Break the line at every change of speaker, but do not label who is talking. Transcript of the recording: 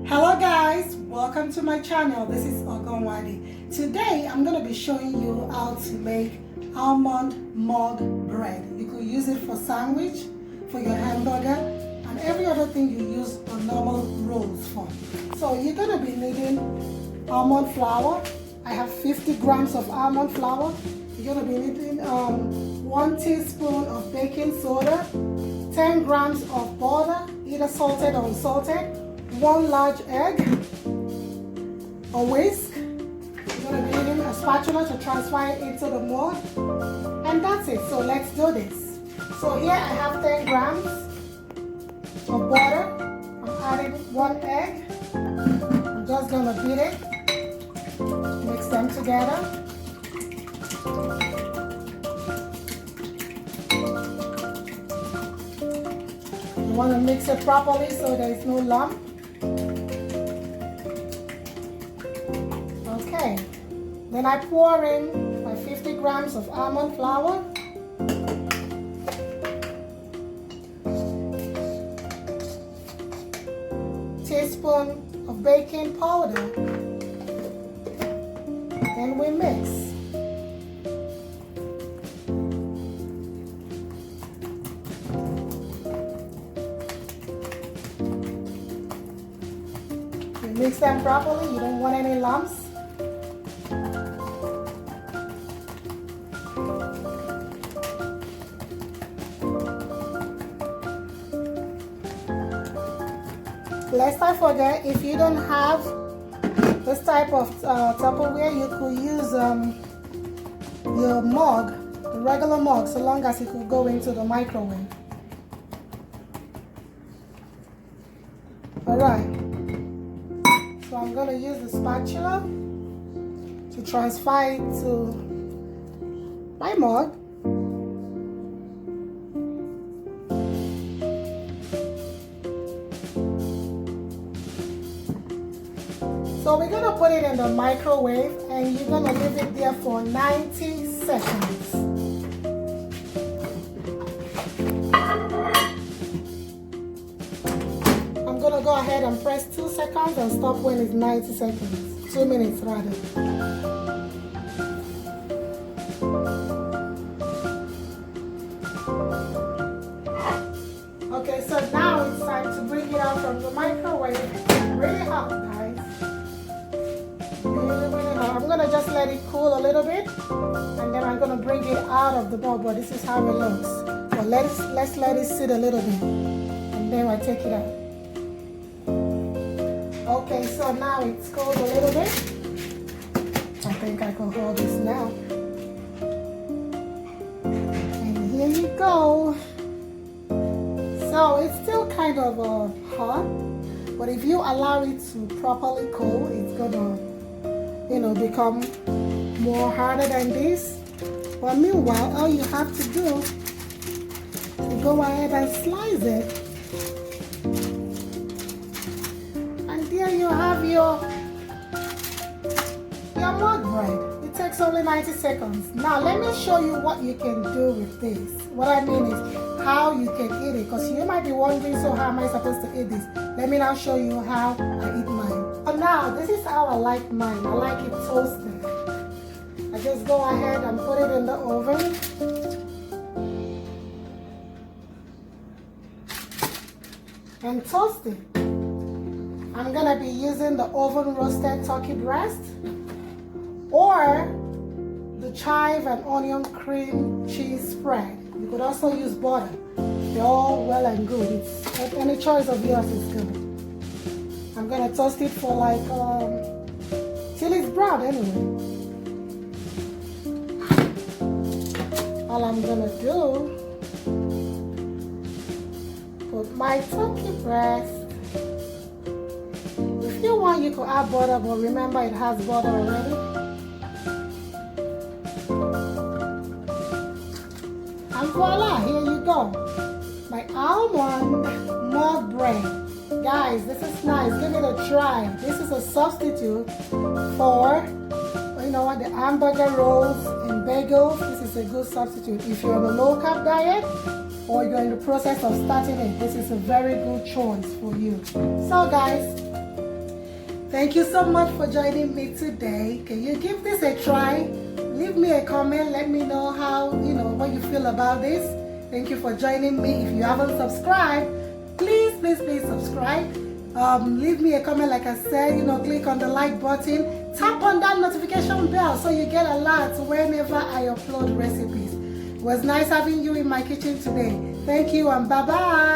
Hello guys, welcome to my channel. This is Ogonwadi. Today I'm going to be showing you how to make almond mug bread. You could use it for sandwich, for your hamburger, and every other thing you use on normal rolls for. So you're going to be needing almond flour. I have 50 grams of almond flour. You're going to be needing 1 teaspoon of baking soda, 10 grams of butter, either salted or unsalted, 1 large egg, a whisk. You're going to be needing a spatula to transfer it into the mold, and that's it. So let's do this. So here I have 10 grams of butter. I'm adding 1 egg. I'm just going to beat it, mix them together. You want to mix it properly so there is no lump. Okay, then I pour in my 50 grams of almond flour. Teaspoon of baking powder. Then we mix. You mix them properly, you don't want any lumps. Lest I forget, if you don't have this type of Tupperware, you could use your mug, the regular mug, so long as it could go into the microwave. Alright, so I'm going to use the spatula to transfer it to my mug. So we're going to put it in the microwave and you're going to leave it there for 90 seconds. I'm going to go ahead and press 2 seconds and stop when it's 90 seconds. 2 minutes rather. Okay, so now it's time to bring it out from the microwave. Really hot, guys. Really hot. I'm gonna just let it cool a little bit, and then I'm gonna bring it out of the bowl. But this is how it looks. But let's let it sit a little bit, and then I take it out. Okay, so now it's cooled a little bit. I think I can hold this now. And here you go. So it's still kind of hot, but if you allow it to properly cool, it's gonna, become more harder than this. But meanwhile, all you have to do is go ahead and slice it. And there you have your mug bread. It takes only 90 seconds. Now let me show you what you can do with this. What I mean is how you can eat it, because you might be wondering, so how am I supposed to eat this? Let me now show you how I eat mine. And now this is how I like mine. I like it toasted. I just go ahead and put it in the oven. And toast it. I'm gonna be using the oven roasted turkey breast or the chive and onion cream cheese spread. You could also use butter. They're all well and good. Any choice of yours is good. I'm gonna toast it for like till it's brown anyway. All I'm gonna do, put my turkey breast. If you want, you could add butter, but remember it has butter already. And voila, here you go. My almond mug bread. Guys, this is nice. Give it a try. This is a substitute for, the hamburger rolls and bagels. This is a good substitute. If you're on a low carb diet or you're in the process of starting it, this is a very good choice for you. So guys, Thank you so much for joining me today. Can you give this a try? Leave me a comment. Let me know how, what you feel about this. Thank you for joining me. If you haven't subscribed, please subscribe. Leave me a comment, like I said, click on the like button. Tap on that notification bell so you get alerts whenever I upload recipes. It was nice having you in my kitchen today. Thank you and bye-bye.